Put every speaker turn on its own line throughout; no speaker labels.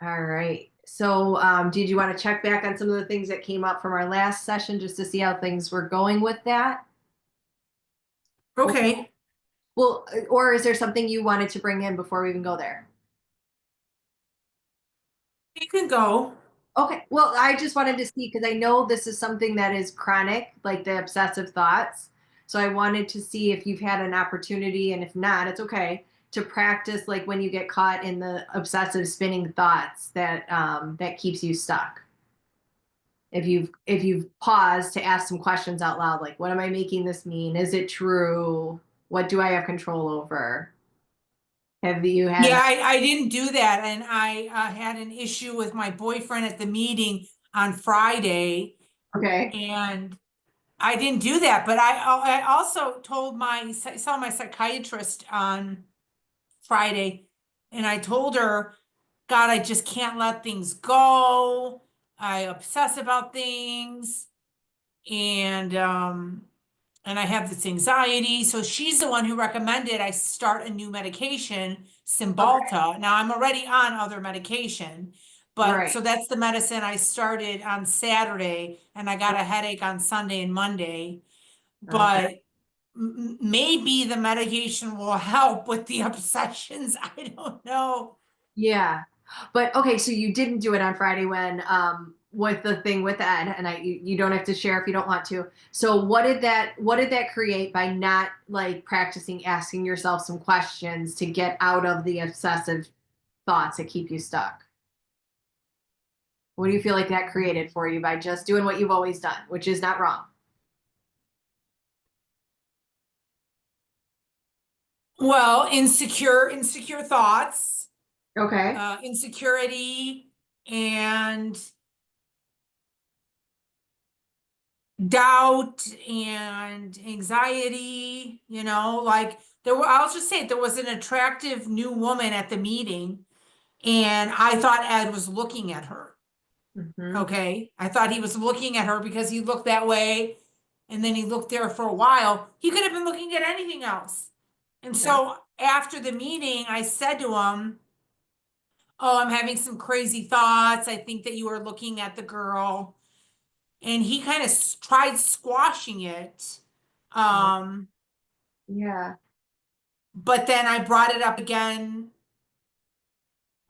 All right. So, did you want to check back on some of the things that came up from our last session just to see how things were going with that?
Okay,
Well, or is there something you wanted to bring in before we even go there?
you can go.
Okay. Well, I just wanted to see because I know this is something that is chronic, like the obsessive thoughts. So I wanted to see if you've had an opportunity, and if not, it's okay, to practice like when you get caught in the obsessive spinning thoughts that keeps you stuck. If you've paused to ask some questions out loud, like what am I making this mean? Is it true? What do I have control over? Have you
Yeah,
had
I didn't do that, and I had an issue with my boyfriend at the meeting on Friday,
okay.
and I didn't do that. But I also told saw my psychiatrist on Friday, and I told her, God, I just can't let things go. I obsess about things, and I have this anxiety. So she's the one who recommended I start a new medication,
Okay.
Cymbalta. Now I'm already on other medication, but
Right.
so that's the medicine I started on Saturday, and I got a headache on Sunday and Monday.
Okay.
But maybe the medication will help with the obsessions. I don't know.
Yeah. But okay, so you didn't do it on Friday when with the thing with Ed, and you don't have to share if you don't want to. So what did that create by not like practicing asking yourself some questions to get out of the obsessive thoughts that keep you stuck? What do you feel like that created for you by just doing what you've always done, which is not wrong?
Well, insecure thoughts,
Okay.
insecurity, and doubt and anxiety, like I'll just say there was an attractive new woman at the meeting, and I thought Ed was looking at her.
Hmm.
Okay. I thought he was looking at her because he looked that way, and then he looked there for a while. He could have been looking at anything else. And
Okay.
so after the meeting, I said to him, Oh, I'm having some crazy thoughts. I think that you were looking at the girl. And he kind of tried squashing it.
Oh,
Um,
yeah.
but then I brought it up again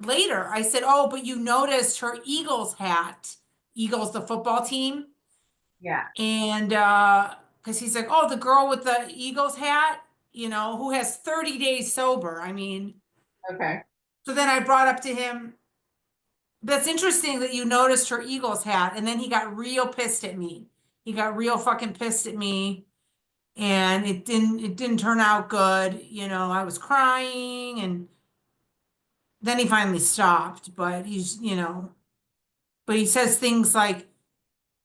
later. I said, "Oh, but you noticed her Eagles hat, Eagles, the football team."
Yeah.
And because he's like, "Oh, the girl with the Eagles hat, who has 30 days sober." I mean,
Okay.
so then I brought up to him, "That's interesting that you noticed her Eagles hat." And then he got real pissed at me. He got real fucking pissed at me. And it didn't turn out good. I was crying, and then he finally stopped, but but he says things like,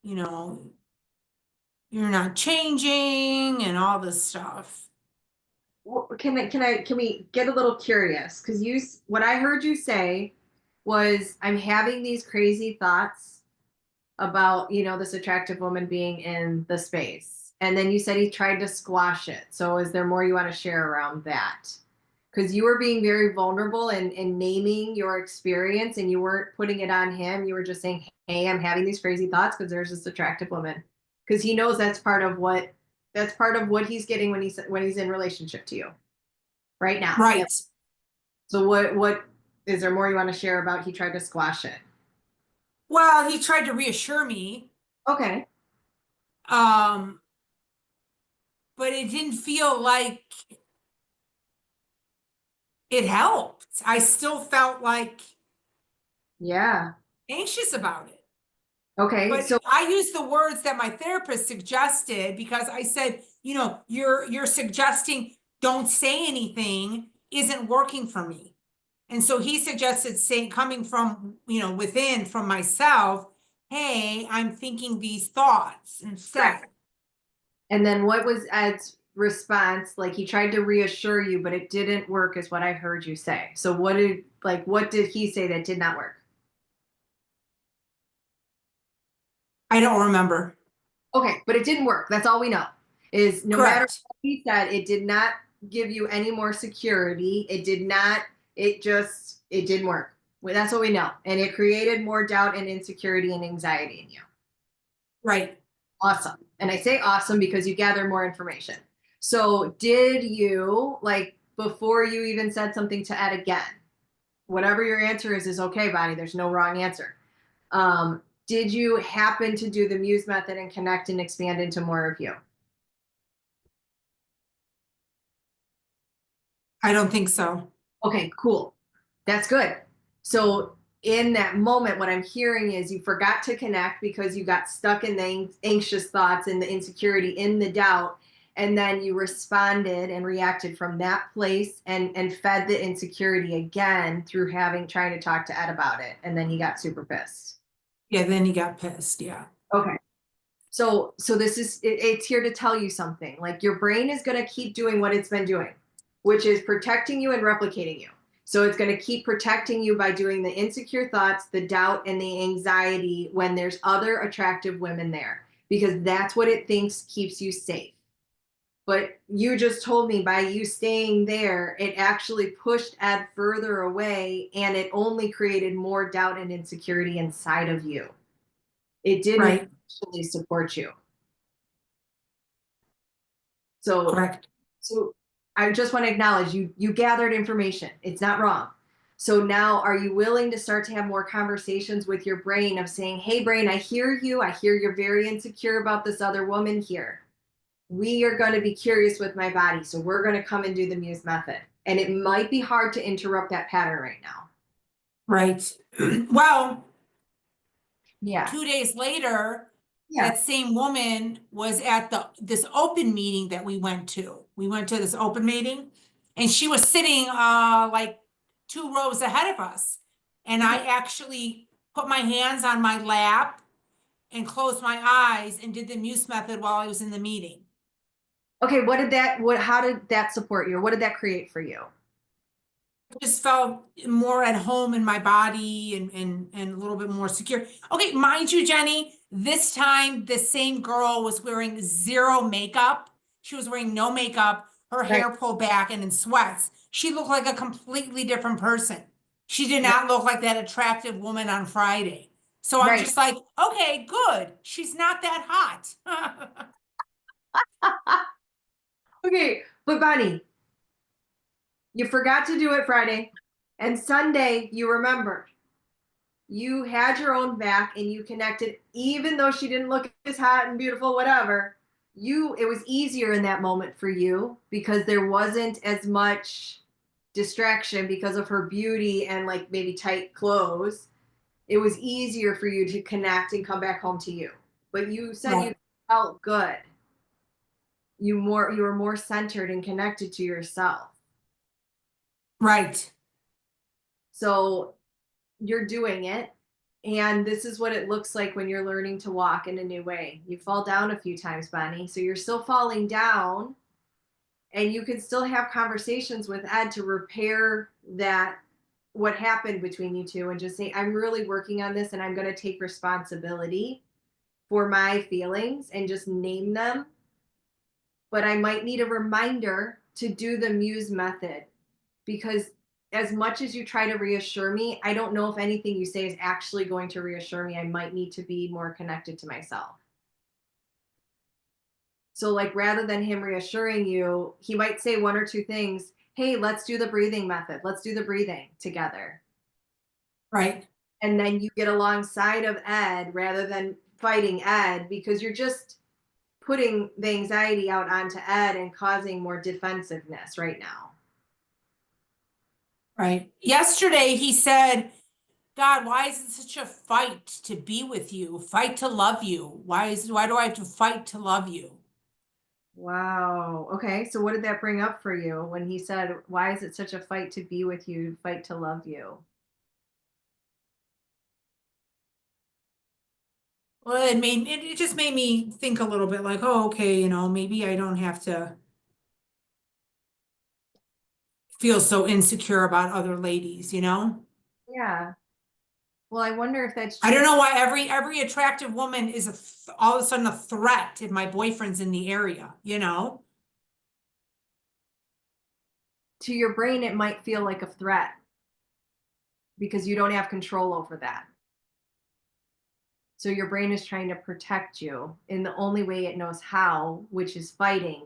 you know, you're not changing and all this stuff.
Can we get a little curious? Because what I heard you say was, I'm having these crazy thoughts about, this attractive woman being in the space. And then you said he tried to squash it. So is there more you want to share around that? Because you were being very vulnerable and naming your experience, and you weren't putting it on him. You were just saying, hey, I'm having these crazy thoughts because there's this attractive woman. Because he knows that's part of what he's getting when he's in relationship to you right now.
Right.
So what is there more you want to share about he tried to squash it?
Well, he tried to reassure me,
Okay.
um, but it didn't feel like it helped. I still felt like
Yeah.
anxious about it.
Okay.
But
So
I used the words that my therapist suggested because I said, you're suggesting don't say anything isn't working for me. And so he suggested saying coming from, within from myself, hey, I'm thinking these thoughts
right.
instead.
And then what was Ed's response? Like he tried to reassure you, but it didn't work, is what I heard you say. So what did he say that did not work?
I don't remember.
Okay, but it didn't work. That's all we know. Is no matter
Correct.
what he said, it did not give you any more security. It did not, it didn't work. Well, that's what we know. And it created more doubt and insecurity and anxiety in you.
Right.
Awesome. And I say awesome because you gather more information. So did you, like, before you even said something to Ed again, whatever your answer is okay, Bonnie. There's no wrong answer. Did you happen to do the Muse method and connect and expand into more of you?
I don't think so.
Okay, cool. That's good. So in that moment, what I'm hearing is you forgot to connect because you got stuck in the anxious thoughts and the insecurity, in the doubt, and then you responded and reacted from that place and fed the insecurity again through trying to talk to Ed about it, and then he got super pissed.
Yeah, then he got pissed. Yeah.
Okay. So this is it's here to tell you something. Like, your brain is going to keep doing what it's been doing, which is protecting you and replicating you. So it's going to keep protecting you by doing the insecure thoughts, the doubt, and the anxiety when there's other attractive women there, because that's what it thinks keeps you safe. But you just told me, by you staying there, it actually pushed Ed further away, and it only created more doubt and insecurity inside of you. It didn't
Right.
actually support you. So
Correct.
So I just want to acknowledge you gathered information. It's not wrong. So now, are you willing to start to have more conversations with your brain of saying, "Hey brain, I hear you. I hear you're very insecure about this other woman here. We are going to be curious with my body. So we're going to come and do the Muse method." And it might be hard to interrupt that pattern right now.
Right. Well,
Yeah.
2 days later,
Yeah.
that same woman was at this open meeting that we went to. We went to this open meeting, and she was sitting like 2 rows ahead of us. And I actually put my hands on my lap and closed my eyes and did the Muse method while I was in the meeting.
Okay, how did that support you? Or what did that create for you?
Just felt more at home in my body and a little bit more secure. Okay, mind you, Jenny, this time the same girl was wearing zero makeup. She was wearing no makeup, her
Right.
hair pulled back and in sweats. She looked like a completely different person. She did
Right.
not look like that attractive woman on Friday. So I'm
Right.
just like, okay, good. She's not that hot.
Okay, but Bonnie, you forgot to do it Friday, and Sunday you remembered. You had your own back and you connected, even though she didn't look as hot and beautiful, whatever. It was easier in that moment for you because there wasn't as much distraction because of her beauty and, like, maybe tight clothes. It was easier for you to connect and come back home to you. But you said you
Right,
felt good. You were more centered and connected to yourself.
right,
So you're doing it. And this is what it looks like when you're learning to walk in a new way. You fall down a few times, Bonnie. So you're still falling down, and you can still have conversations with Ed to repair that, what happened between you two, and just say, "I'm really working on this and I'm going to take responsibility for my feelings," and just name them. But I might need a reminder to do the Muse method, because as much as you try to reassure me, I don't know if anything you say is actually going to reassure me. I might need to be more connected to myself. So, like, rather than him reassuring you, he might say one or two things. "Hey, let's do the breathing method. Let's do the breathing together."
right,
And then you get alongside of Ed rather than fighting Ed, because you're just putting the anxiety out onto Ed and causing more defensiveness right now.
right. Yesterday he said, God, why is it such a fight to be with you? Fight to love you. Why do I have to fight to love you?
Wow. Okay. So what did that bring up for you when he said, "Why is it such a fight to be with you, fight to love you?"
Well, it just made me think a little bit like, oh, okay, maybe I don't have to feel so insecure about other ladies.
Yeah. Well, I wonder if that's
I don't
true
know why every attractive woman is all of a sudden a threat if my boyfriend's in the area.
to your brain. It might feel like a threat. because you don't have control over that. So your brain is trying to protect you in the only way it knows how, which is fighting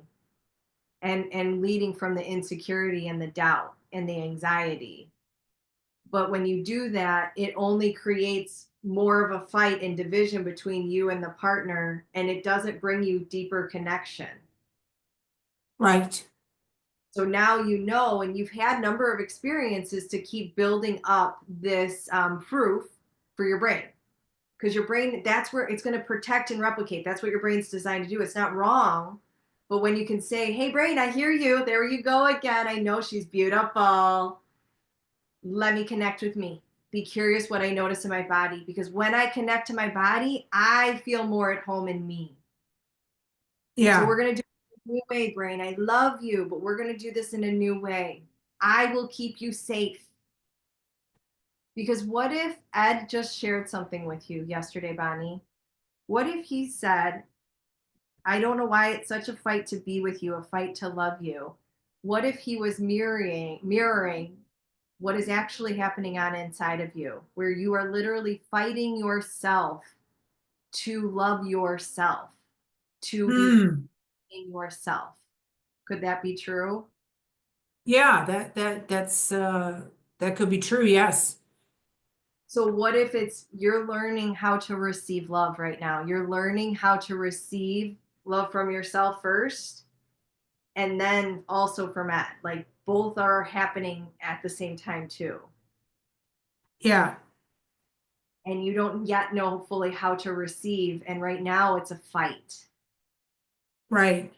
and leading from the insecurity and the doubt and the anxiety. But when you do that, it only creates more of a fight and division between you and the partner, and it doesn't bring you deeper connection.
Right.
So now you know, and you've had a number of experiences to keep building up this proof for your brain. Because your brain, that's where it's going to protect and replicate. That's what your brain's designed to do. It's not wrong. But when you can say, hey, brain, I hear you. There you go again. I know she's beautiful. Let me connect with me. Be curious what I notice in my body. Because when I connect to my body, I feel more at home in me. So
Yeah.
we're going to do it in a new way, brain. I love you, but we're going to do this in a new way. I will keep you safe. Because what if Ed just shared something with you yesterday, Bonnie? What if he said, I don't know why it's such a fight to be with you, a fight to love you. What if he was mirroring what is actually happening on inside of you, where you are literally fighting yourself to love yourself, to be
Hmm.
in yourself? Could that be true?
Yeah, that could be true, yes.
So what if it's you're learning how to receive love right now? You're learning how to receive love from yourself first and then also from Ed. Like both are happening at the same time too.
Yeah,
And you don't yet know fully how to receive. And right now it's a fight.
right.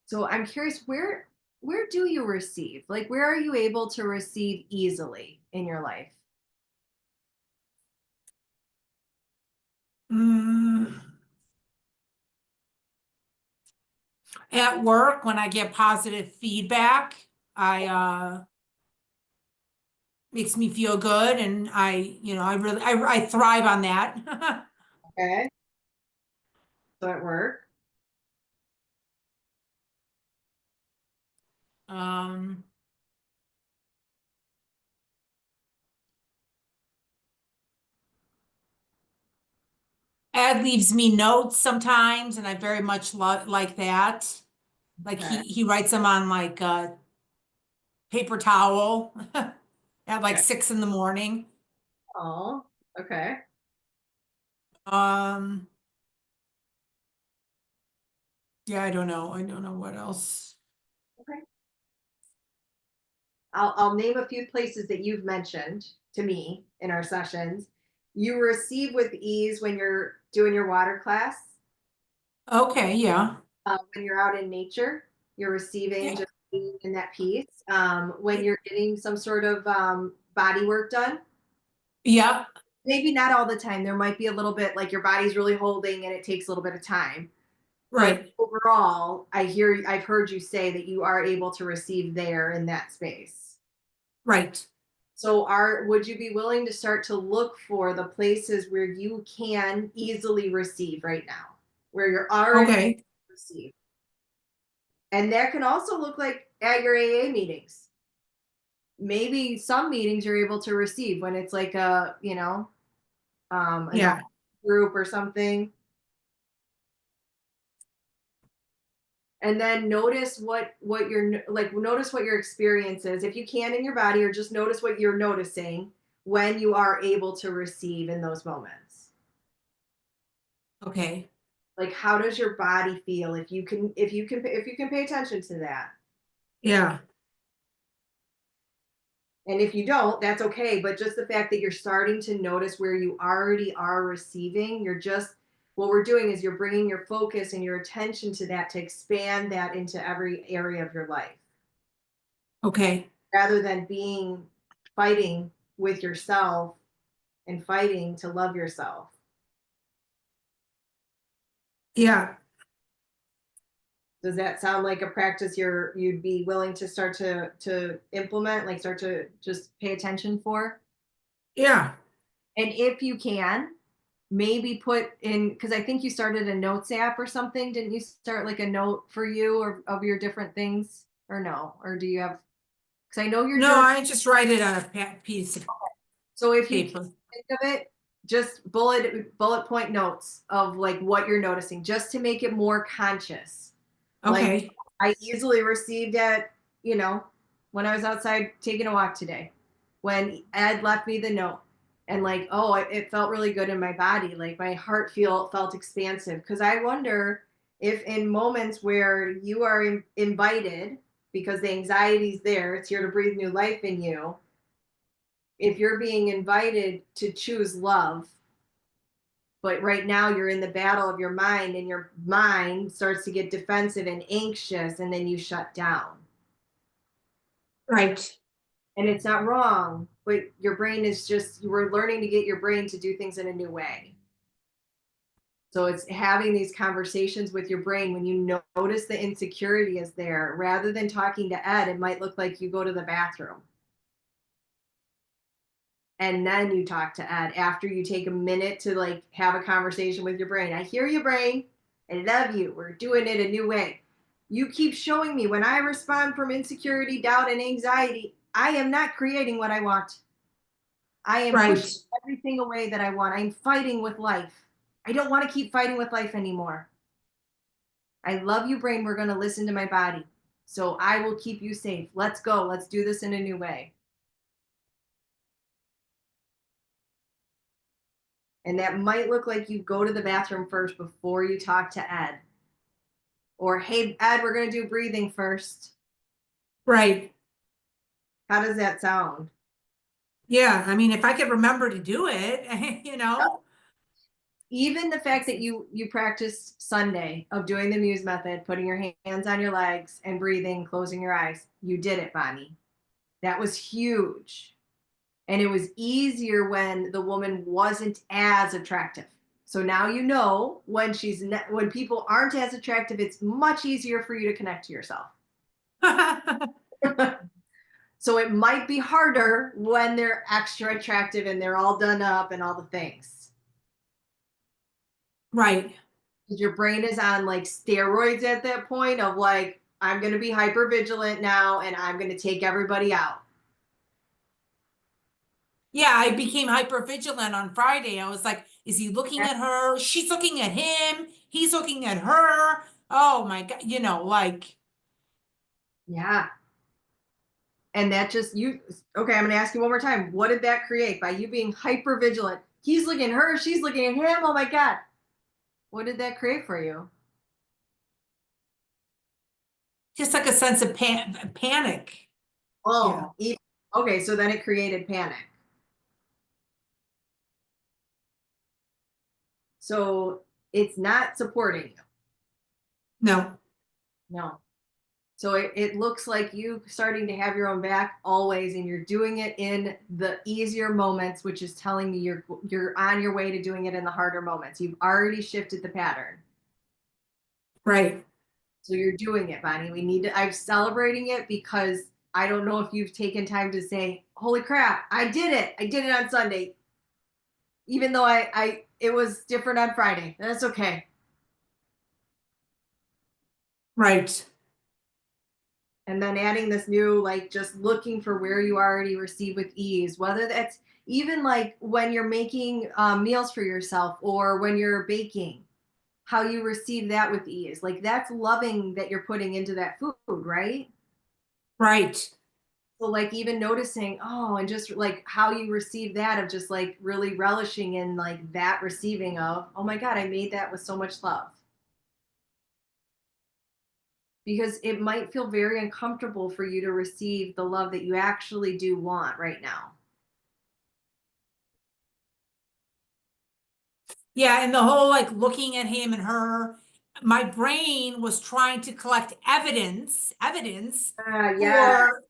So I'm curious, where do you receive? Like where are you able to receive easily in your life?
Mm. At work, when I get positive feedback, I makes me feel good, and I really I thrive on that.
Okay. So at work.
Um, Ed leaves me notes sometimes, and I very much like that. Like
Okay.
he writes them on like paper towel at like
Okay.
6 in the morning.
Oh, okay.
Um, yeah, I don't know. I don't know what else.
Okay. I'll name a few places that you've mentioned to me in our sessions. You receive with ease when you're doing your water class,
Okay, yeah.
when you're out in nature, you're receiving
Yeah.
just being in that piece. When you're getting some sort of body work done,
Yeah,
maybe not all the time. There might be a little bit like your body's really holding and it takes a little bit of time. But
right,
overall, I've heard you say that you are able to receive there in that space.
right.
So would you be willing to start to look for the places where you can easily receive right now, where you're already
Okay.
received? And that can also look like at your AA meetings. Maybe some meetings you're able to receive when it's like an
Yeah.
group or something. And then notice what your experience is if you can in your body, or just notice what you're noticing when you are able to receive in those moments.
Okay.
Like how does your body feel if you can pay attention to that.
Yeah.
And if you don't, that's okay, but just the fact that you're starting to notice where you already are receiving, what we're doing is you're bringing your focus and your attention to that to expand that into every area of your life
Okay.
rather than being fighting with yourself and fighting to love yourself.
Yeah.
Does that sound like a practice you'd be willing to start to implement, like start to just pay attention for?
Yeah.
And if you can, maybe put in, because I think you started a notes app or something. Didn't you start like a note for you or of your different things? Or no? Or do you have? Because I know you're
No,
journaling.
I just write it on a piece of
So if you can't
paper.
think of it, just bullet point notes of like what you're noticing, just to make it more conscious. Like
Okay.
I easily received at, you know, when I was outside taking a walk today, when Ed left me the note, and like, oh, it felt really good in my body. Like my heart felt expansive. Because I wonder if in moments where you are invited, because the anxiety's there, it's here to breathe new life in you. If you're being invited to choose love, but right now you're in the battle of your mind, and your mind starts to get defensive and anxious, and then you shut down.
Right.
And it's not wrong, but your brain is just, you were learning to get your brain to do things in a new way. So it's having these conversations with your brain when you notice the insecurity is there. Rather than talking to Ed, it might look like you go to the bathroom and then you talk to Ed after you take a minute to like have a conversation with your brain. I hear you, brain. I love you. We're doing it a new way. You keep showing me when I respond from insecurity, doubt, and anxiety, I am not creating what I want. I am
Right.
pushing everything away that I want. I'm fighting with life. I don't want to keep fighting with life anymore. I love you, brain. We're going to listen to my body. So I will keep you safe. Let's go. Let's do this in a new way. And that might look like you go to the bathroom first before you talk to Ed. Or, hey, Ed, we're going to do breathing first.
Right.
How does that sound?
Yeah. I mean, if I could remember to do it, you know.
Even the fact that you practiced Sunday of doing the Muse method, putting your hands on your legs and breathing, closing your eyes, you did it, Bonnie. That was huge. And it was easier when the woman wasn't as attractive. So now you know when when people aren't as attractive, it's much easier for you to connect to yourself. So it might be harder when they're extra attractive and they're all done up and all the things.
Right.
Because your brain is on like steroids at that point of like, I'm going to be hyper vigilant now and I'm going to take everybody out.
Yeah, I became hyper vigilant on Friday. I was like, is he looking at her? She's looking at him. He's looking at her. Oh my God. You know, like,
Yeah. And that just you, okay, I'm going to ask you one more time. What did that create by you being hyper vigilant? He's looking at her, she's looking at him. Oh my God. What did that create for you?
just like a sense of panic. Yeah.
Oh, okay. So then it created panic. So it's not supporting you.
No.
No. So it looks like you starting to have your own back always, and you're doing it in the easier moments, which is telling me you're on your way to doing it in the harder moments. You've already shifted the pattern.
Right.
So you're doing it, Bonnie. I'm celebrating it because I don't know if you've taken time to say, holy crap, I did it. I did it on Sunday. Even though it was different on Friday. That's okay.
Right.
And then adding this new, like just looking for where you already receive with ease, whether that's even like when you're making meals for yourself or when you're baking, how you receive that with ease. Like that's loving that you're putting into that food, right?
Right.
So like even noticing, oh, and just like how you receive that of just like really relishing in like that receiving of, oh my God, I made that with so much love. Because it might feel very uncomfortable for you to receive the love that you actually do want right now.
Yeah. And the whole like looking at him and her, my brain was trying to collect evidence
Yeah.
for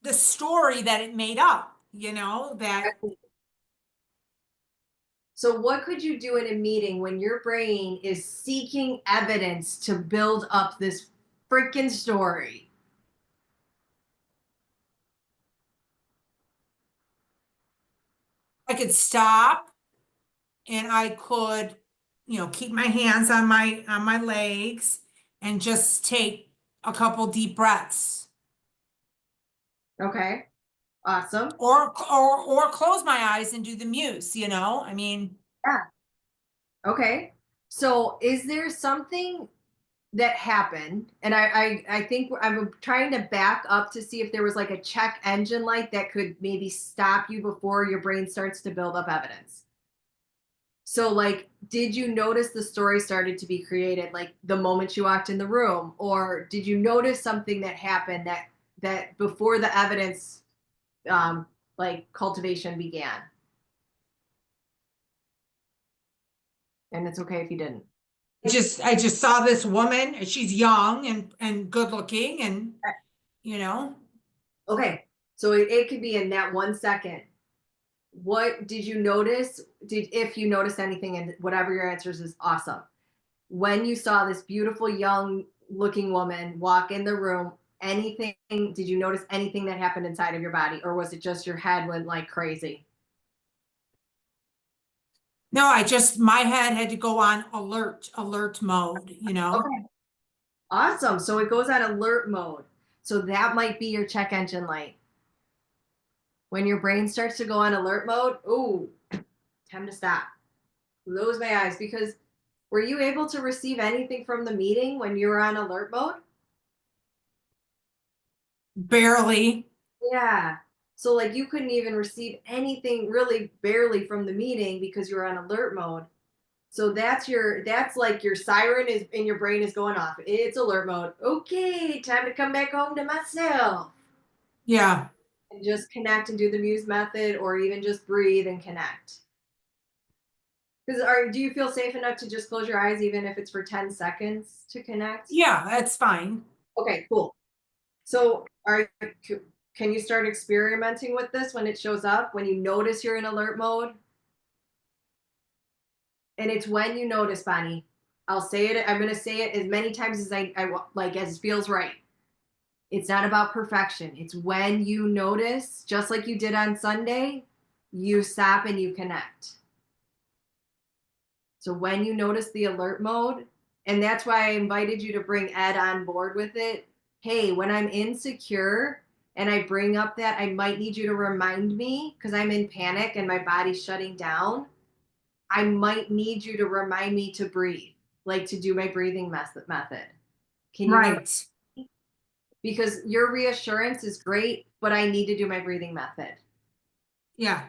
the story that it made up, you know, that
So, what could you do in a meeting when your brain is seeking evidence to build up this freaking story?
I could stop and I could, you know, keep my hands on my legs and just take a couple deep breaths.
Okay. Awesome.
Or close my eyes and do the muse, you know? I mean,
Yeah. Okay. So is there something that happened? And I think I'm trying to back up to see if there was like a check engine light that could maybe stop you before your brain starts to build up evidence. So like, did you notice the story started to be created like the moment you walked in the room? Or did you notice something that happened that before the evidence um like cultivation began? And it's okay if you didn't.
I just saw this woman, and she's young and good looking and, you know,
Okay. So it could be in that 1 second. What did you notice? Did if you noticed anything, and whatever your answers is awesome. When you saw this beautiful young looking woman walk in the room, anything, did you notice anything that happened inside of your body, or was it just your head went like crazy?
no, my head had to go on alert mode, you know?
Okay. Awesome. So it goes on alert mode. So that might be your check engine light. When your brain starts to go on alert mode, ooh, time to stop. Close my eyes, because were you able to receive anything from the meeting when you were on alert mode?
Barely.
Yeah. So like you couldn't even receive anything really barely from the meeting because you were on alert mode. So that's like your siren is in your brain is going off. It's alert mode. Okay, time to come back home to myself
Yeah.
and just connect and do the muse method, or even just breathe and connect. Because do you feel safe enough to just close your eyes even if it's for 10 seconds to connect?
Yeah, that's fine.
Okay, cool. So can you start experimenting with this when it shows up, when you notice you're in alert mode? And it's when you notice, Bonnie. I'll say it. I'm going to say it as many times as like, as feels right. It's not about perfection. It's when you notice, just like you did on Sunday, you stop and you connect. So when you notice the alert mode, and that's why I invited you to bring Ed on board with it. Hey, when I'm insecure and I bring up that, I might need you to remind me because I'm in panic and my body's shutting down. I might need you to remind me to breathe, like to do my breathing method. Can you remind
Right.
me? Because your reassurance is great, but I need to do my breathing method.
Yeah.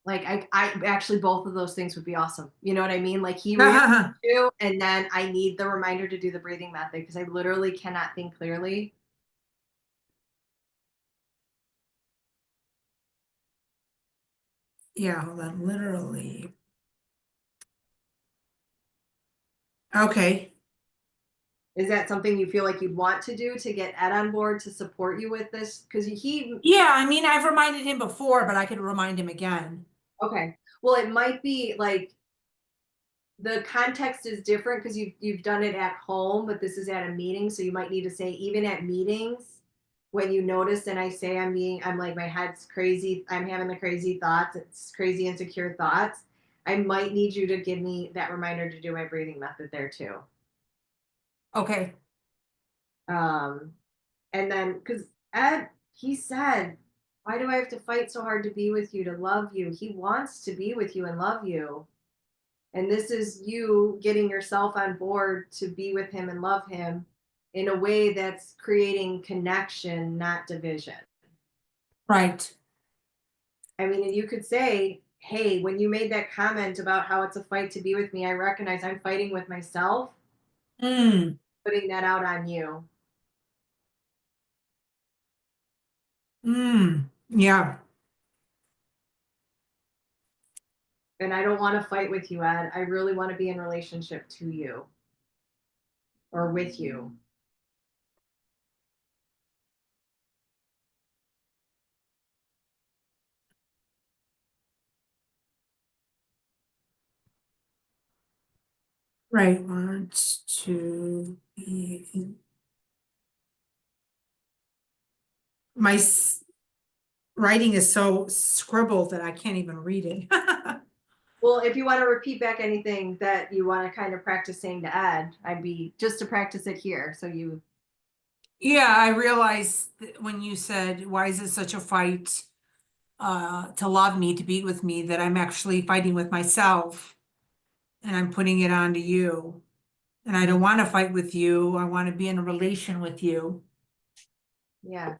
Like I actually both of those things would be awesome. You know what I mean? Like he reassures you, and then I need the reminder to do the breathing method because I literally cannot think clearly.
Yeah, hold on, literally. Okay.
Is that something you feel like you'd want to do to get Ed on board to support you with this? Because he
Yeah, I mean, I've reminded him before, but I could remind him again.
okay. Well, it might be like the context is different because you've done it at home, but this is at a meeting, so you might need to say even at meetings when you notice and I say I'm like my head's crazy, I'm having the crazy thoughts, it's crazy insecure thoughts. I might need you to give me that reminder to do my breathing method there too.
Okay.
Um, and then because Ed, he said, why do I have to fight so hard to be with you, to love you? He wants to be with you and love you. And this is you getting yourself on board to be with him and love him in a way that's creating connection, not division.
Right.
I mean, and you could say, hey, when you made that comment about how it's a fight to be with me, I recognize I'm fighting with myself,
Mm.
putting that out on you.
Mm. Yeah.
And I don't want to fight with you, Ed. I really want to be in relationship to you or with you.
Right. Want to be my writing is so scribbled that I can't even read it.
Well, if you want to repeat back anything that you want to kind of practice saying to Ed, I'd be just to practice it here. So you
Yeah, I realized that when you said, why is it such a fight to love me, to be with me, that I'm actually fighting with myself and I'm putting it onto you. And I don't want to fight with you. I want to be in a relation with you.
Yeah.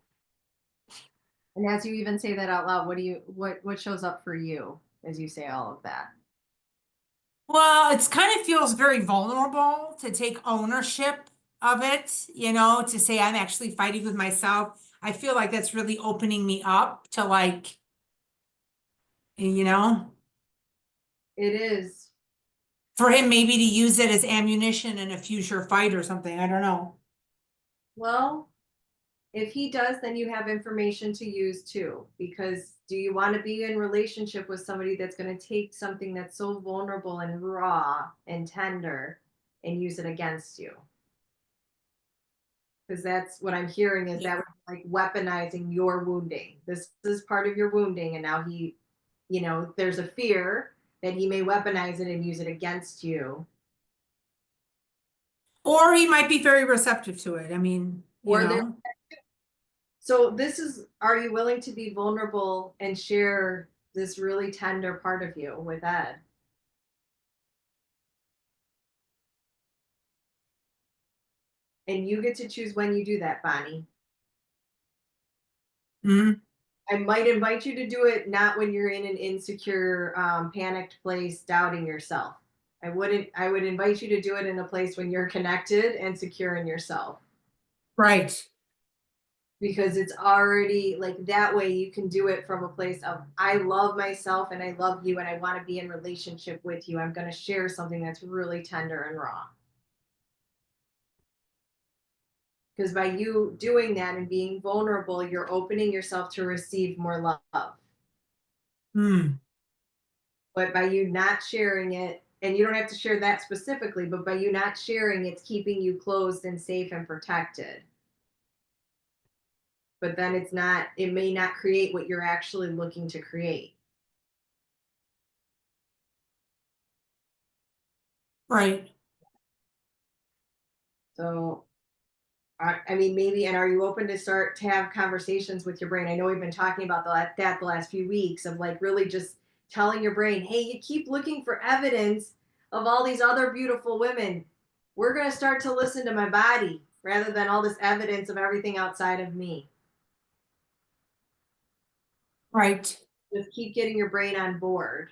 And as you even say that out loud, what shows up for you as you say all of that?
Well, it's kind of feels very vulnerable to take ownership of it, to say I'm actually fighting with myself. I feel like that's really opening me up to like, you know,
It is.
for him maybe to use it as ammunition in a future fight or something. I don't know.
Well, if he does, then you have information to use too. Because do you want to be in relationship with somebody that's going to take something that's so vulnerable and raw and tender and use it against you? Because that's what I'm hearing is
Yeah.
that like weaponizing your wounding. This is part of your wounding, and now there's a fear that he may weaponize it and use it against you.
Or he might be very receptive to it. I mean,
Or there So this is, are you willing to be vulnerable and share this really tender part of you with Ed? And you get to choose when you do that, Bonnie.
Mhm.
I might invite you to do it not when you're in an insecure, panicked place, doubting yourself. I wouldn't, I would invite you to do it in a place when you're connected and secure in yourself,
Right.
because it's already like that way you can do it from a place of, I love myself and I love you and I want to be in relationship with you. I'm going to share something that's really tender and raw. Because by you doing that and being vulnerable, you're opening yourself to receive more love.
Hmm.
But by you not sharing it, and you don't have to share that specifically, but by you not sharing, it's keeping you closed and safe and protected. But then it's not, it may not create what you're actually looking to create.
Right.
So, I mean, maybe, and are you open to start to have conversations with your brain? I know we've been talking about that the last few weeks of like really just telling your brain, hey, you keep looking for evidence of all these other beautiful women. We're going to start to listen to my body rather than all this evidence of everything outside of me.
Right.
Just keep getting your brain on board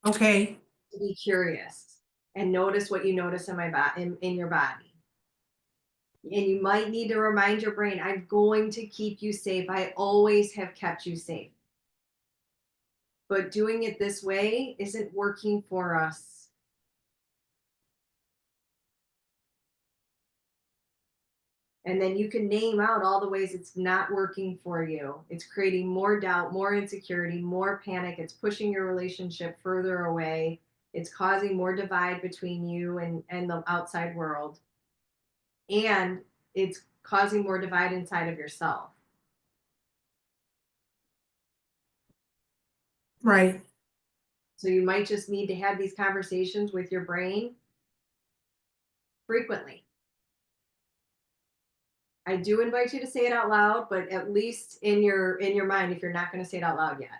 Okay.
to be curious and notice what you notice in my body, in your body. And you might need to remind your brain, I'm going to keep you safe. I always have kept you safe. But doing it this way isn't working for us. And then you can name out all the ways it's not working for you. It's creating more doubt, more insecurity, more panic. It's pushing your relationship further away. It's causing more divide between you and the outside world. And it's causing more divide inside of yourself.
Right.
So you might just need to have these conversations with your brain frequently. I do invite you to say it out loud, but at least in your mind if you're not going to say it out loud yet.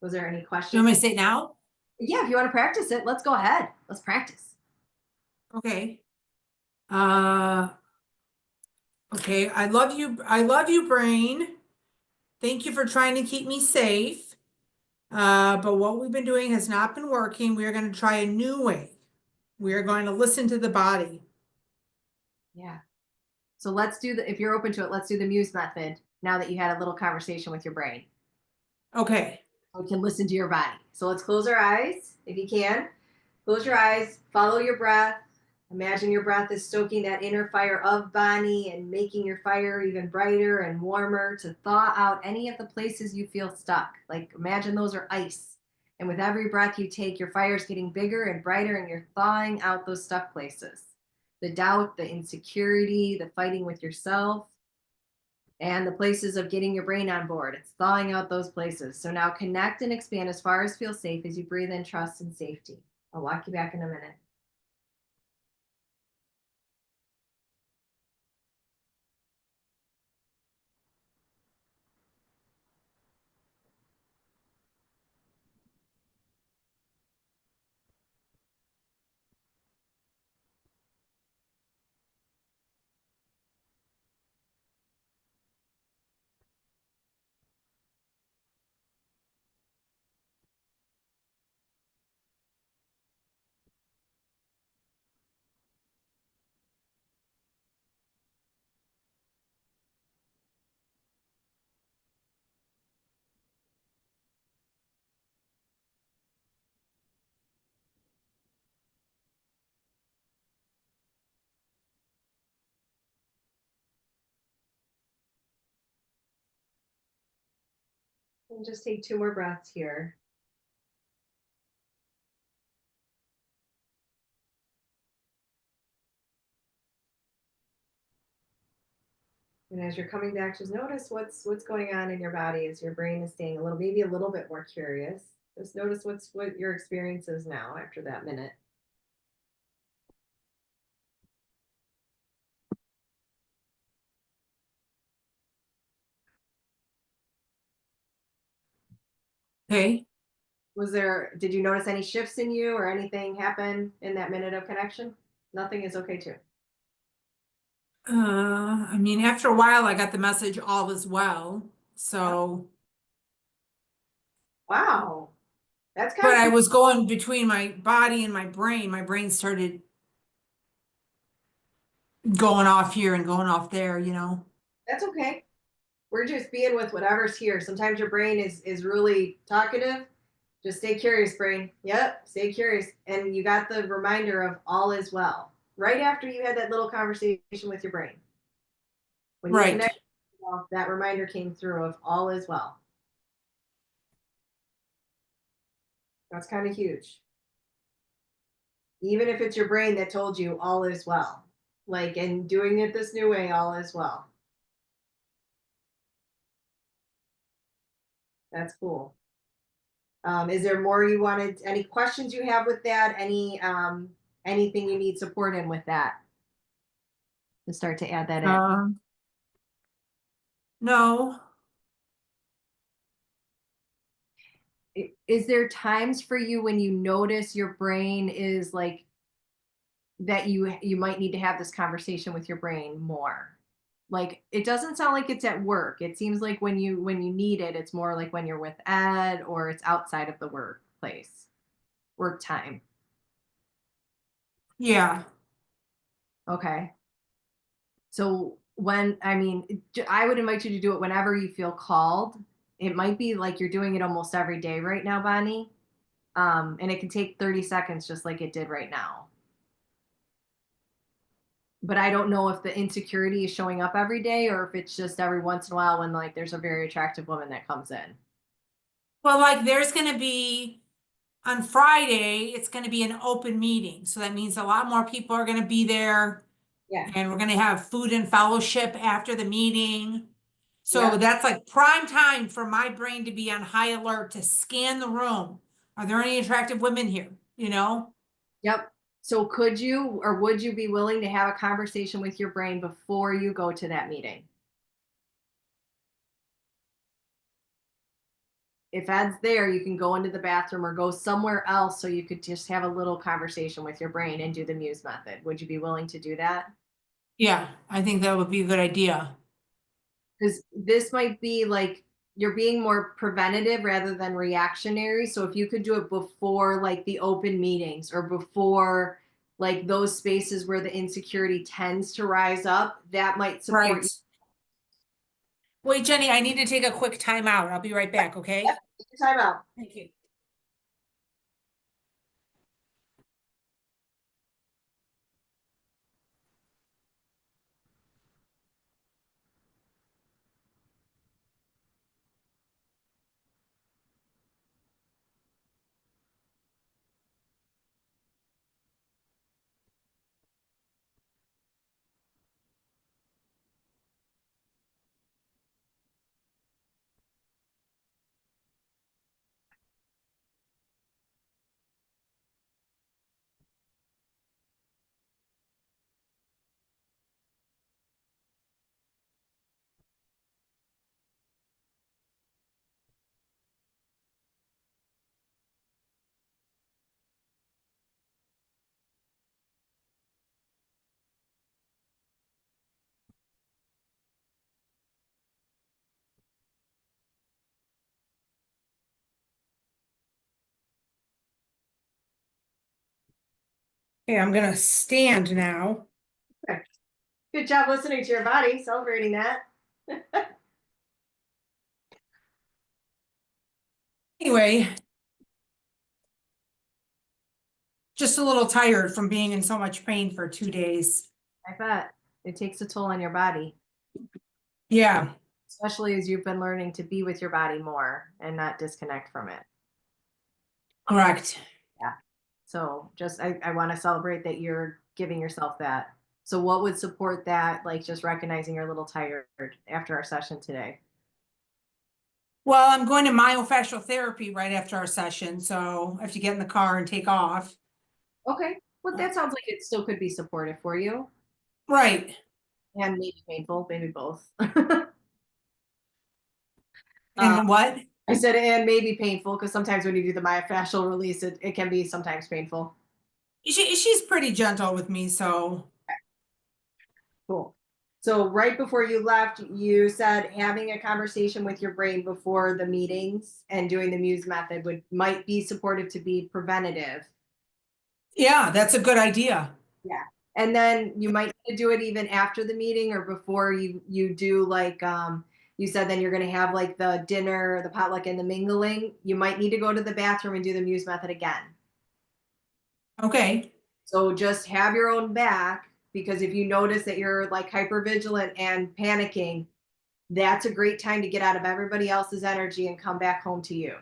Was there any
You
questions?
want me to say it now?
Yeah, if you want to practice it, let's go ahead. Let's practice.
Okay. Uh, okay. I love you. I love you, brain. Thank you for trying to keep me safe. But what we've been doing has not been working. We are going to try a new way. We are going to listen to the body.
Yeah. So let's do if you're open to it, let's do the muse method now that you had a little conversation with your brain.
Okay.
We can listen to your body. So let's close our eyes if you can. Close your eyes, follow your breath. Imagine your breath is stoking that inner fire of Bonnie and making your fire even brighter and warmer to thaw out any of the places you feel stuck. Like imagine those are ice. And with every breath you take, your fire is getting bigger and brighter and you're thawing out those stuck places. The doubt, the insecurity, the fighting with yourself. and the places of getting your brain on board. It's thawing out those places. So now connect and expand as far as feels safe as you breathe in trust and safety. I'll walk you back in a minute. And just take 2 more breaths here. And as you're coming back, just notice what's going on in your body as your brain is staying a little, maybe a little bit more curious. Just notice what your experience is now after that minute.
Okay.
Did you notice any shifts in you or anything happen in that minute of connection? Nothing is okay too.
I mean, after a while, I got the message all is well. So,
Wow. That's kind
but
of
I
cool.
was going between my body and my brain. My brain started going off here and going off there, you know?
That's okay. We're just being with whatever's here. Sometimes your brain is really talkative. Just stay curious, brain. Yep, stay curious. And you got the reminder of all is well. Right after you had that little conversation with your brain. When you
Right.
connect, that reminder came through of all is well. That's kind of huge. Even if it's your brain that told you all is well. Like, and doing it this new way, all is well. That's cool. Is there more you wanted? Any questions you have with that? Anything you need support in with that? To start to add that in.
Um, no.
Is there times for you when you notice your brain is like that you might need to have this conversation with your brain more? Like it doesn't sound like it's at work. It seems like when you need it, it's more like when you're with Ed or it's outside of the workplace, work time.
Yeah.
Okay. So I mean, I would invite you to do it whenever you feel called. It might be like you're doing it almost every day right now, Bonnie. And it can take 30 seconds just like it did right now. But I don't know if the insecurity is showing up every day or if it's just every once in a while when like there's a very attractive woman that comes in.
Well, like there's going to be on Friday, it's going to be an open meeting. So that means a lot more people are going to be there
Yeah.
and we're going to have food and fellowship after the meeting. So
Yep.
that's like prime time for my brain to be on high alert to scan the room. Are there any attractive women here? You know?
Yep. So could you or would you be willing to have a conversation with your brain before you go to that meeting? If Ed's there, you can go into the bathroom or go somewhere else so you could just have a little conversation with your brain and do the Muse method. Would you be willing to do that?
Yeah, I think that would be a good idea.
Because this might be like you're being more preventative rather than reactionary. So if you could do it before like the open meetings or before like those spaces where the insecurity tends to rise up, that might support
Right.
you.
Wait, Jenny, I need to take a quick time out. I'll be right back,
Yep.
okay?
Take your time out.
Thank you. Okay, I'm gonna stand now.
Okay. Good job listening to your body, celebrating that.
Anyway, just a little tired from being in so much pain for 2 days.
I bet it takes a toll on your body,
Yeah,
especially as you've been learning to be with your body more and not disconnect from it.
correct.
Yeah. So just I want to celebrate that you're giving yourself that. So what would support that? Like just recognizing you're a little tired after our session today.
Well, I'm going to myofascial therapy right after our session, so I have to get in the car and take off.
Okay. Well, that sounds like it still could be supportive for you
Right.
and maybe painful, maybe both. uh,
And what?
I said, and maybe painful because sometimes when you do the myofascial release, it can be sometimes painful.
She's pretty gentle with me, so
Cool. So right before you left, you said having a conversation with your brain before the meetings and doing the Muse method would might be supportive to be preventative.
yeah, that's a good idea.
Yeah. And then you might do it even after the meeting or before you do like you said then you're going to have like the dinner, the potluck and the mingling. You might need to go to the bathroom and do the Muse method again.
Okay.
So just have your own back because if you notice that you're like hyper vigilant and panicking, that's a great time to get out of everybody else's energy and come back home to you.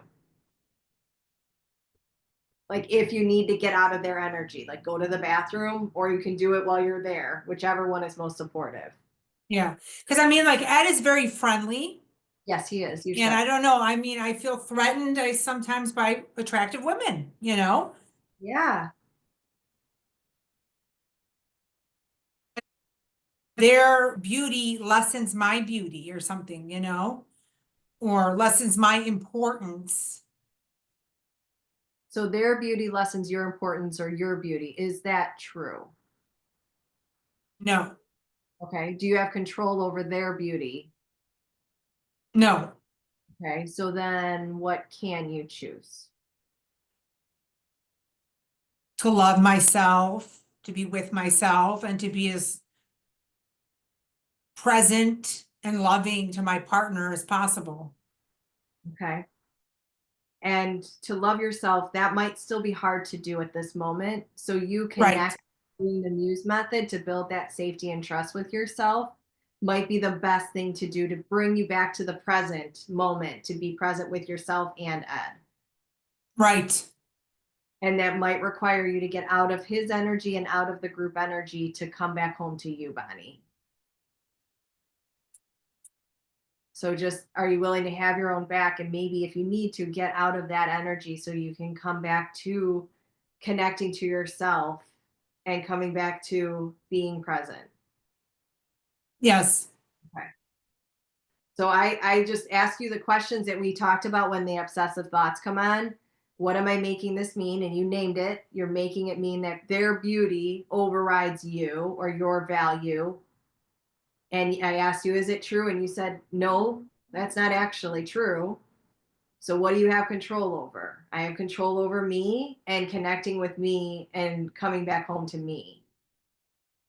Like if you need to get out of their energy, like go to the bathroom or you can do it while you're there, whichever one is most supportive.
Yeah. Because I mean, like Ed is very friendly.
Yes, he is. You
And
said.
I don't know. I mean, I feel threatened sometimes by attractive women, you know?
Yeah.
Their beauty lessens my beauty or something, you know? Or lessens my importance.
So their beauty lessens your importance or your beauty. Is that true?
No,
Okay. Do you have control over their beauty?
no.
Okay. So then what can you choose?
To love myself, to be with myself, and to be as present and loving to my partner as possible.
Okay. And to love yourself, that might still be hard to do at this moment. So you
Right,
connect doing the Muse method to build that safety and trust with yourself might be the best thing to do to bring you back to the present moment, to be present with yourself and Ed.
right.
And that might require you to get out of his energy and out of the group energy to come back home to you, Bonnie. So just are you willing to have your own back and maybe if you need to get out of that energy so you can come back to connecting to yourself and coming back to being present.
Yes.
Okay. So I just ask you the questions that we talked about when the obsessive thoughts come on. What am I making this mean? And you named it. You're making it mean that their beauty overrides you or your value. And I asked you, is it true? And you said, no, that's not actually true. So what do you have control over? I have control over me and connecting with me and coming back home to me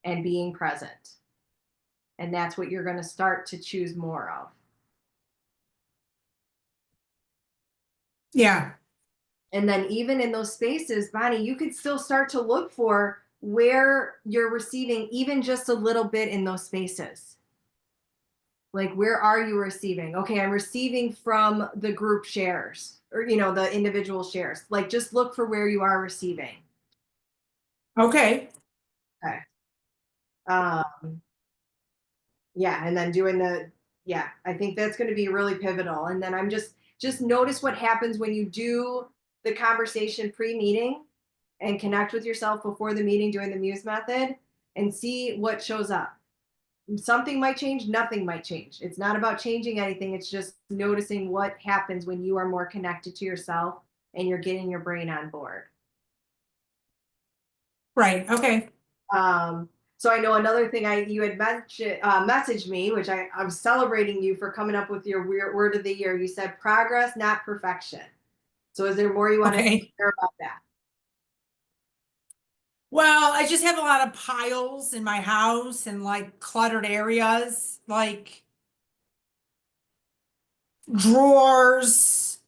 and being present. And that's what you're going to start to choose more of.
Yeah.
And then even in those spaces, Bonnie, you could still start to look for where you're receiving even just a little bit in those spaces. Like where are you receiving? Okay, I'm receiving from the group shares or the individual shares. Like just look for where you are receiving.
Okay.
Okay. Um, yeah, and then doing yeah, I think that's going to be really pivotal. And then I'm just notice what happens when you do the conversation pre-meeting and connect with yourself before the meeting doing the Muse method and see what shows up. Something might change, nothing might change. It's not about changing anything, it's just noticing what happens when you are more connected to yourself and you're getting your brain on board.
Right. Okay.
So I know another thing you had mentioned, messaged me, which I'm celebrating you for coming up with your weird word of the year. You said progress, not perfection. So is there more you want to
Okay.
share about that?
Well, I just have a lot of piles in my house and like cluttered areas, like drawers,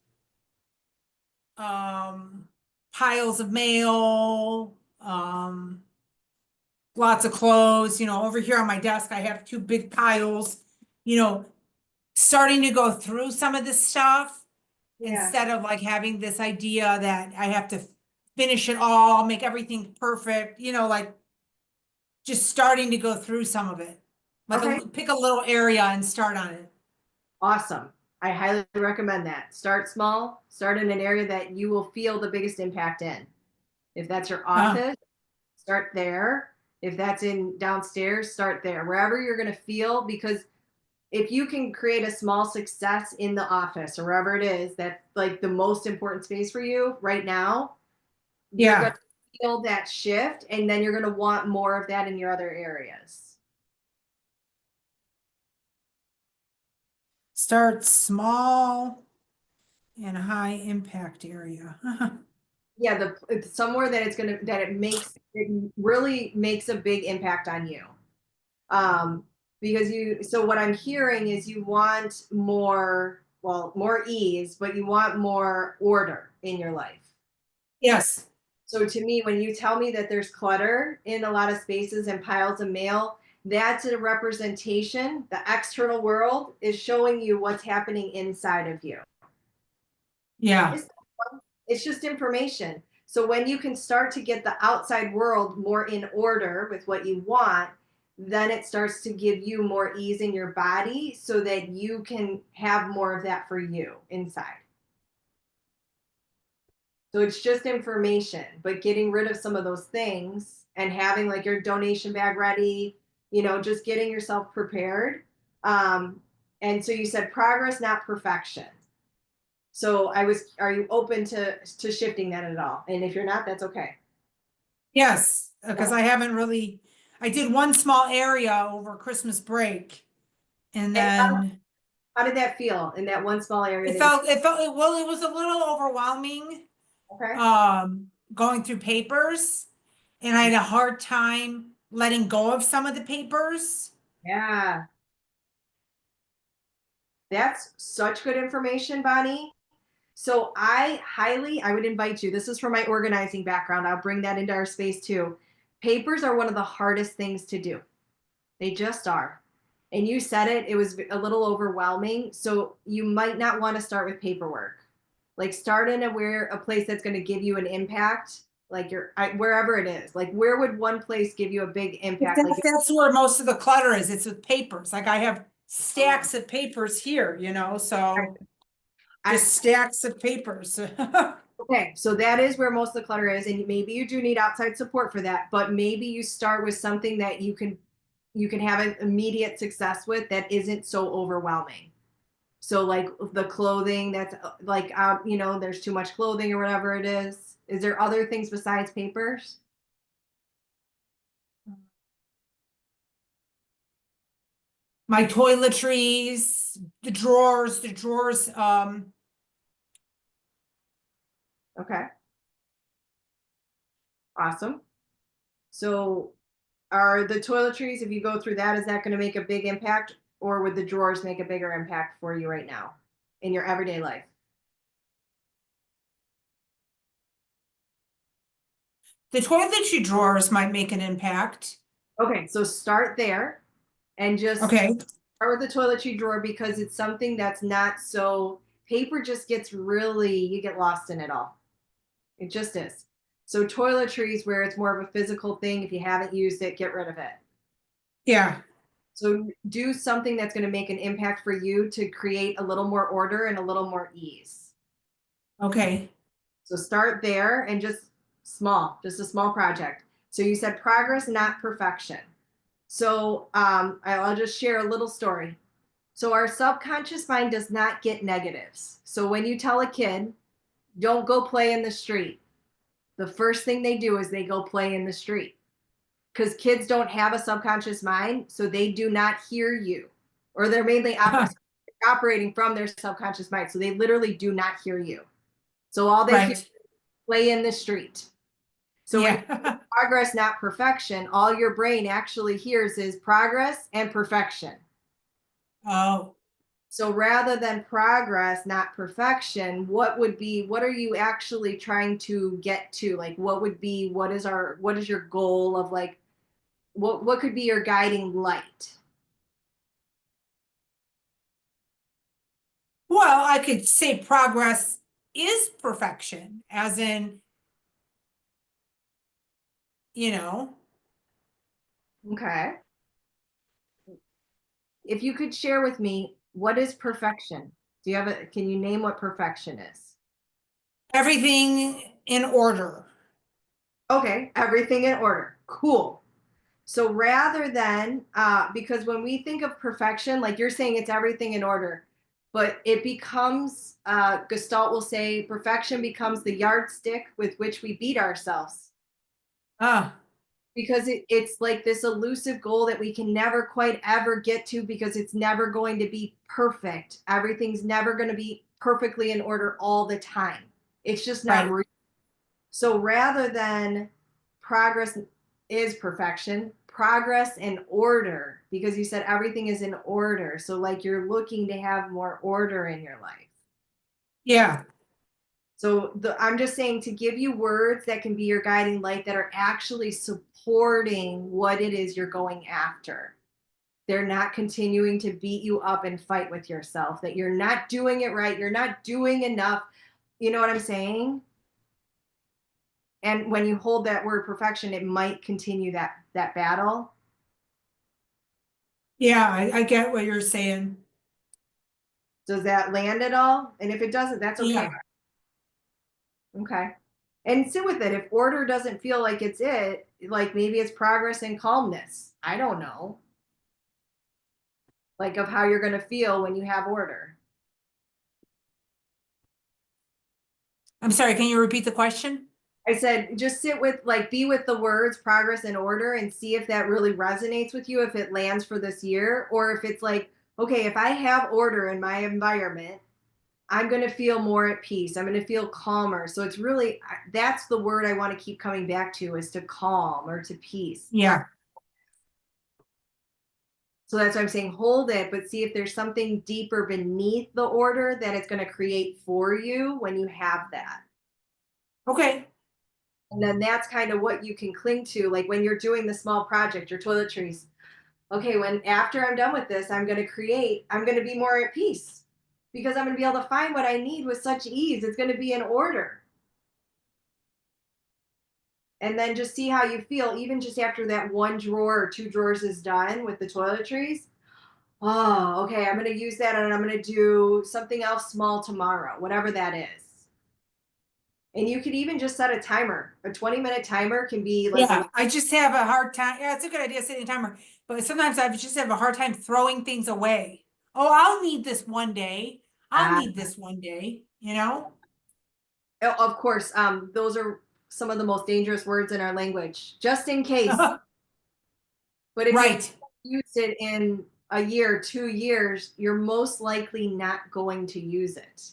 um, piles of mail, lots of clothes, over here on my desk, I have two big piles, you know, starting to go through some of this stuff
Yeah.
instead of like having this idea that I have to finish it all, make everything perfect, like just starting to go through some of it. Like
Okay.
pick a little area and start on it.
Awesome. I highly recommend that. Start small, start in an area that you will feel the biggest impact in. If that's your
Uh,
office, start there. If that's in downstairs, start there. Wherever you're going to feel, because if you can create a small success in the office or wherever it is, that's like the most important space for you right now, you're going
yeah,
to feel that shift and then you're going to want more of that in your other areas.
start small and high impact area.
Yeah, the it's somewhere that it's going to that it really makes a big impact on you. Um because so what I'm hearing is you want more, well, more ease, but you want more order in your life.
Yes,
So to me, when you tell me that there's clutter in a lot of spaces and piles of mail, that's a representation. The external world is showing you what's happening inside of you.
yeah,
It's, it's just information. So when you can start to get the outside world more in order with what you want, then it starts to give you more ease in your body so that you can have more of that for you inside. So it's just information, but getting rid of some of those things and having like your donation bag ready, just getting yourself prepared. Um, and so you said progress, not perfection. So are you open to shifting that at all? And if you're not, that's okay.
yes, because
Okay.
I haven't really, I did one small area over Christmas break and
And
then
how did that feel in that one small area
well, it was a little overwhelming,
okay?
going through papers and I had a hard time letting go of some of the papers.
Yeah, that's such good information, Bonnie. So I would invite you. This is from my organizing background. I'll bring that into our space too. Papers are one of the hardest things to do. They just are. And you said it was a little overwhelming. So you might not want to start with paperwork. Like start in a place that's going to give you an impact, like wherever it is. Like where would one place give you a big
But
impact? Like
that's where most of the clutter is. It's with papers. Like I have
oh,
stacks of papers here, so
I,
just stacks of papers.
okay, so that is where most of the clutter is, and maybe you do need outside support for that, but maybe you start with something that you can have an immediate success with that isn't so overwhelming. So like the clothing that's like out, there's too much clothing or whatever it is. Is there other things besides papers?
My toiletries, the drawers,
Okay, awesome. So are the toiletries, if you go through that, is that going to make a big impact, or would the drawers make a bigger impact for you right now in your everyday life?
the toiletry drawers might make an impact.
Okay, so start there and just
Okay.
start with the toiletry drawer because it's something that's not so paper just gets really, you get lost in it all. It just is. So toiletries where it's more of a physical thing, if you haven't used it, get rid of it.
Yeah.
So do something that's going to make an impact for you to create a little more order and a little more ease.
Okay.
So start there and just a small project. So you said progress, not perfection. So I'll just share a little story. So our subconscious mind does not get negatives. So when you tell a kid, don't go play in the street, the first thing they do is they go play in the street because kids don't have a subconscious mind. So they do not hear you, or they're mainly operating from their subconscious mind. So they literally do not hear you. So all they hear
Right.
is play in the street. So when
Yeah.
progress, not perfection, all your brain actually hears is progress and perfection.
Oh,
So rather than progress, not perfection, what are you actually trying to get to? Like what is your goal of like, what could be your guiding light?
well, I could say progress is perfection, as in, you know,
Okay. If you could share with me, what is perfection? Can you name what perfection is?
everything in order.
Okay, everything in order. Cool. So rather than, because when we think of perfection, like you're saying, it's everything in order, but it becomes, Gestalt will say, perfection becomes the yardstick with which we beat ourselves
Ah,
because it's like this elusive goal that we can never quite ever get to because it's never going to be perfect. Everything's never going to be perfectly in order all the time. It's just not
right.
real. So rather than progress is perfection, progress and order, because you said everything is in order. So, like, you're looking to have more order in your life.
Yeah.
So, I'm just saying to give you words that can be your guiding light that are actually supporting what it is you're going after. They're not continuing to beat you up and fight with yourself, that you're not doing it right, you're not doing enough. You know what I'm saying? And when you hold that word perfection, it might continue that battle.
Yeah, I get what you're saying.
Does that land at all? And if it doesn't, that's okay.
Yeah.
Okay. And sit with it. If order doesn't feel like it's it, like maybe it's progress and calmness. I don't know. Like of how you're going to feel when you have order.
I'm sorry, can you repeat the question?
I said just sit with, like, be with the words progress and order and see if that really resonates with you, if it lands for this year, or if it's like, okay, if I have order in my environment, I'm going to feel more at peace. I'm going to feel calmer. So it's really, that's the word I want to keep coming back to, is to calm or to peace.
Yeah.
So that's why I'm saying hold it, but see if there's something deeper beneath the order that it's going to create for you when you have that.
Okay.
And then that's kind of what you can cling to. Like when you're doing the small project, your toiletries. Okay, when after I'm done with this, I'm going to be more at peace because I'm going to be able to find what I need with such ease. It's going to be in order. And then just see how you feel, even just after that one drawer or two drawers is done with the toiletries. Oh, okay, I'm going to use that and I'm going to do something else small tomorrow, whatever that is. And you could even just set a timer. A 20-minute timer can be like when
Yeah, I just have a hard time. Yeah, it's a good idea setting a timer, but sometimes I just have a hard time throwing things away. Oh, I'll need this one day. I'll
uh,
need this one day, you know?
of course, those are some of the most dangerous words in our language, just in case. But if you
Right.
use it in a year, 2 years, you're most likely not going to use it.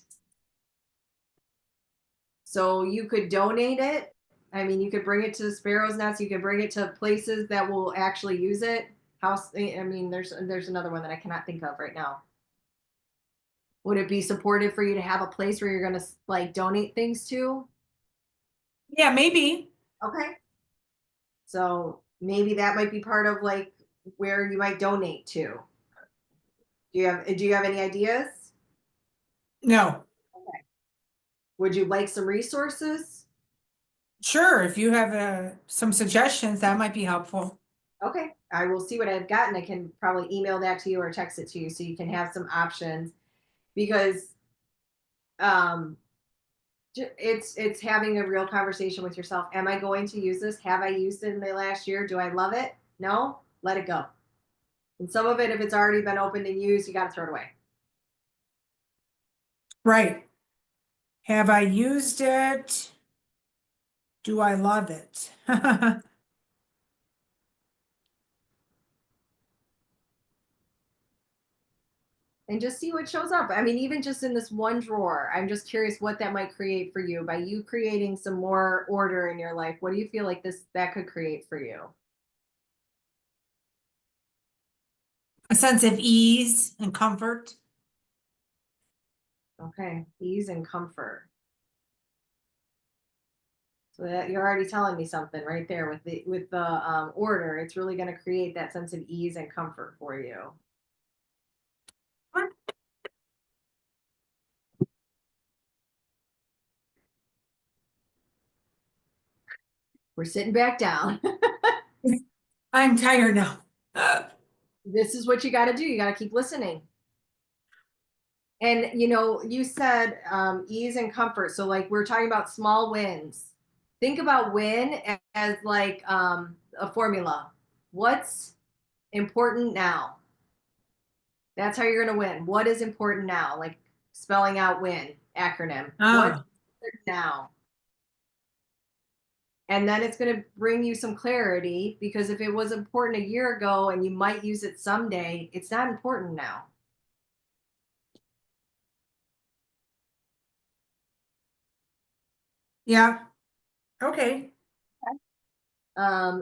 So you could donate it. I mean, you could bring it to the Sparrow's Nest. You could bring it to places that will actually use it. House. I mean, there's another one that I cannot think of right now. Would it be supportive for you to have a place where you're going to like donate things to?
Yeah, maybe.
Okay. So maybe that might be part of like where you might donate to. Do you have any ideas?
No.
Okay. Would you like some resources?
Sure, if you have some suggestions, that might be helpful.
Okay. I will see what I've gotten. I can probably email that to you or text it to you so you can have some options because um it's having a real conversation with yourself. Am I going to use this? Have I used it in the last year? Do I love it? No? Let it go. And some of it, if it's already been opened and used, you got to throw it away.
Right. Have I used it? Do I love it?
and just see what shows up. I mean, even just in this one drawer, I'm just curious what that might create for you by you creating some more order in your life. What do you feel like that could create for you?
A sense of ease and comfort.
Okay, ease and comfort. So that you're already telling me something right there with the order. It's really going to create that sense of ease and comfort for you. We're sitting back down.
I'm tired now.
This is what you got to do. You got to keep listening. And you said ease and comfort. So like we're talking about small wins. Think about win as like a formula. What's important now? That's how you're going to win. What is important now? Like spelling out win acronym. What's
Oh,
important now? And then it's going to bring you some clarity because if it was important a year ago and you might use it someday, it's not important now.
yeah. Okay.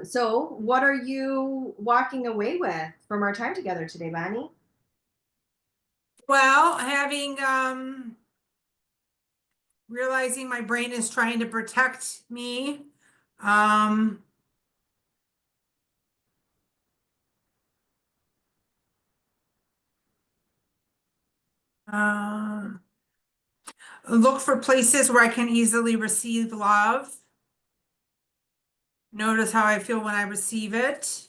So what are you walking away with from our time together today, Bonnie?
Well, having realizing my brain is trying to protect me. Um, uh, look for places where I can easily receive love. Notice how I feel when I receive it.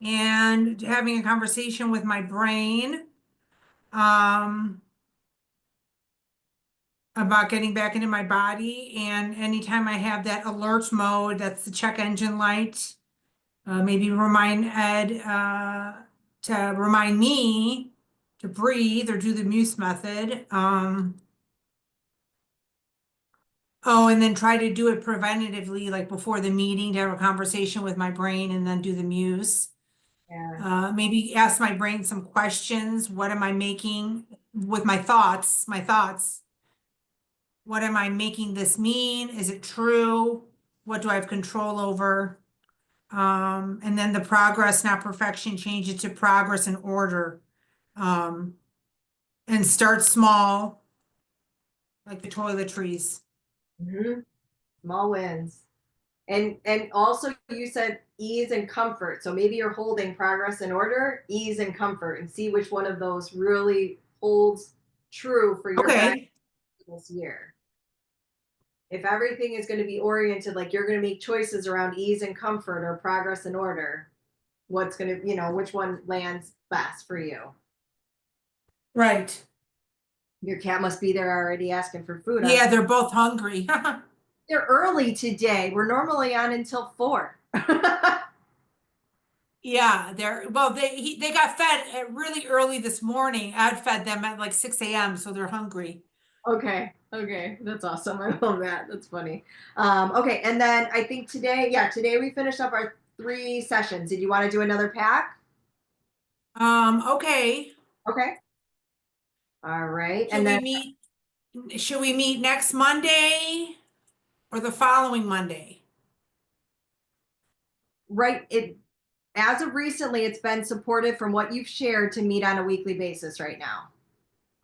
And having a conversation with my brain um, about getting back into my body. And anytime I have that alert mode, that's the check engine light. Maybe remind Ed to remind me to breathe or do the muse method. Oh, and then try to do it preventatively, like before the meeting, to have a conversation with my brain and then do the muse.
Yeah.
Maybe ask my brain some questions. What am I making with my thoughts? My thoughts. What am I making this mean? Is it true? What do I have control over? And then the progress, not perfection, change it to progress and order. Um, and start small, like the toiletries.
Mm-hmm. Small wins. And also you said ease and comfort. So maybe you're holding progress and order, ease and comfort, and see which one of those really holds true for your guys
Okay,
this year. If everything is going to be oriented like you're going to make choices around ease and comfort or progress and order, what's going to, which one lands best for you?
right.
Your cat must be there already asking for food.
Yeah, they're both hungry.
They're early today. We're normally on until 4.
Yeah, they got fed really early this morning. I'd fed them at like 6 a.m., so they're hungry.
Okay, that's awesome. I love that. That's funny. Okay, and then I think today we finished up our 3 sessions. Did you want to do another pack?
Okay.
Okay. All right.
Should
And
we
then
meet should we meet next Monday or the following Monday?
right, it as of recently, it's been supported from what you've shared to meet on a weekly basis right now.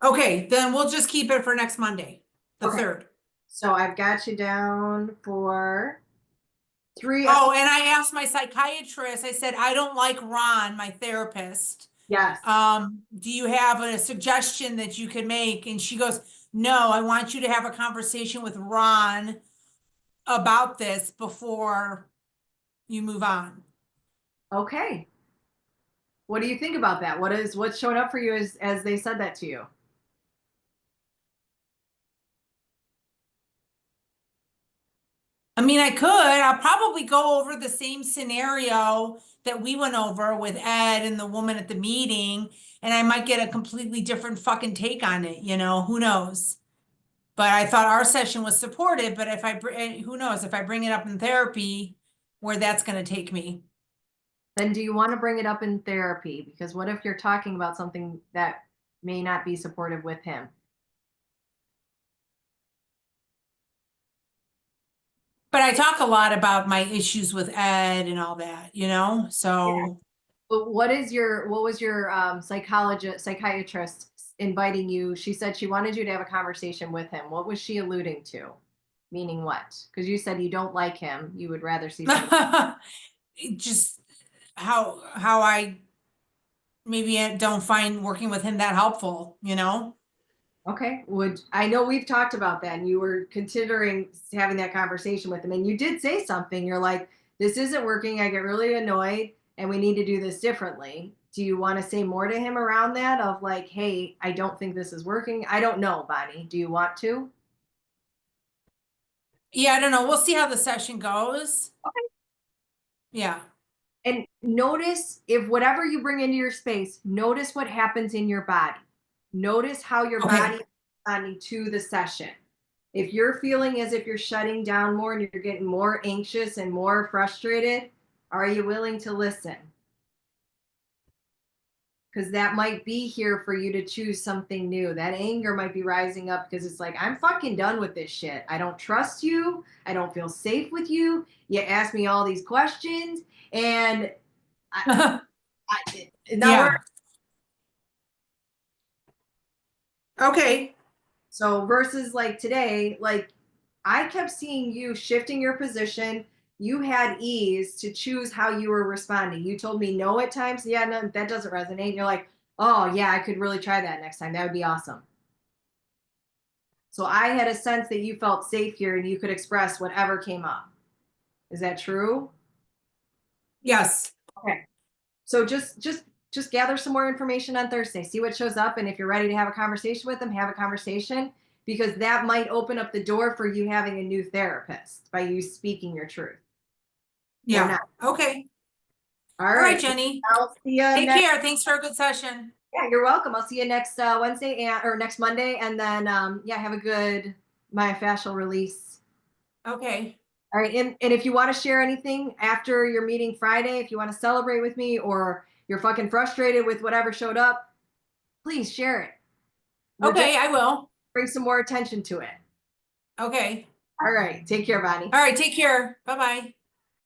Okay, then we'll just keep it for next Monday, the
Okay.
3rd.
So I've got you down for 3.
Oh, and I asked my psychiatrist, I said, I don't like Ron, my therapist.
Yes.
Do you have a suggestion that you could make? And she goes, no, I want you to have a conversation with Ron about this before you move on.
Okay. What do you think about that? What's showing up for you as they said that to you?
I mean, I could. I'll probably go over the same scenario that we went over with Ed and the woman at the meeting, and I might get a completely different fucking take on it, who knows? But I thought our session was supportive, but who knows, if I bring it up in therapy, where that's going to take me.
Then do you want to bring it up in therapy? Because what if you're talking about something that may not be supportive with him.
But I talk a lot about my issues with Ed and all that,
Yeah.
so.
But what was your psychiatrist inviting you? She said she wanted you to have a conversation with him. What was she alluding to? Meaning what? Because you said you don't like him. You would rather see somebody.
Just how I maybe I don't find working with him that helpful.
Okay. Would I know we've talked about that and you were considering having that conversation with him and you did say something. You're like, this isn't working. I get really annoyed and we need to do this differently. Do you want to say more to him around that of like, hey, I don't think this is working? I don't know, Bonnie. Do you want to?
Yeah, I don't know. We'll see how the session goes. Yeah.
And notice if whatever you bring into your space, notice what happens in your body. Notice how your
Okay.
body is responding to the session. If you're feeling as if you're shutting down more and you're getting more anxious and more frustrated, are you willing to listen? Because that might be here for you to choose something new. That anger might be rising up because it's like, I'm fucking done with this shit. I don't trust you. I don't feel safe with you. You ask me all these questions and now we're
Yeah. Okay.
so versus like today, like I kept seeing you shifting your position. You had ease to choose how you were responding. You told me no at times. Yeah, no, that doesn't resonate. And you're like, oh, yeah, I could really try that next time. That would be awesome. So I had a sense that you felt safe here and you could express whatever came up. Is that true?
Yes.
Okay. So just gather some more information on Thursday. See what shows up, and if you're ready to have a conversation with them, have a conversation because that might open up the door for you having a new therapist by you speaking your truth or
Yeah.
not.
Okay.
All
All right,
right.
Jenny.
I'll see you
Take
next.
care. Thanks for a good session.
Yeah, you're welcome. I'll see you next Wednesday or next Monday, and then yeah, have a good myofascial release.
Okay.
All right, and if you want to share anything after your meeting Friday, if you want to celebrate with me or you're fucking frustrated with whatever showed up, please share it. We're just
Okay, I will.
bring some more attention to it.
Okay.
All right, take care, Bonnie.
All right, take care. Bye-bye.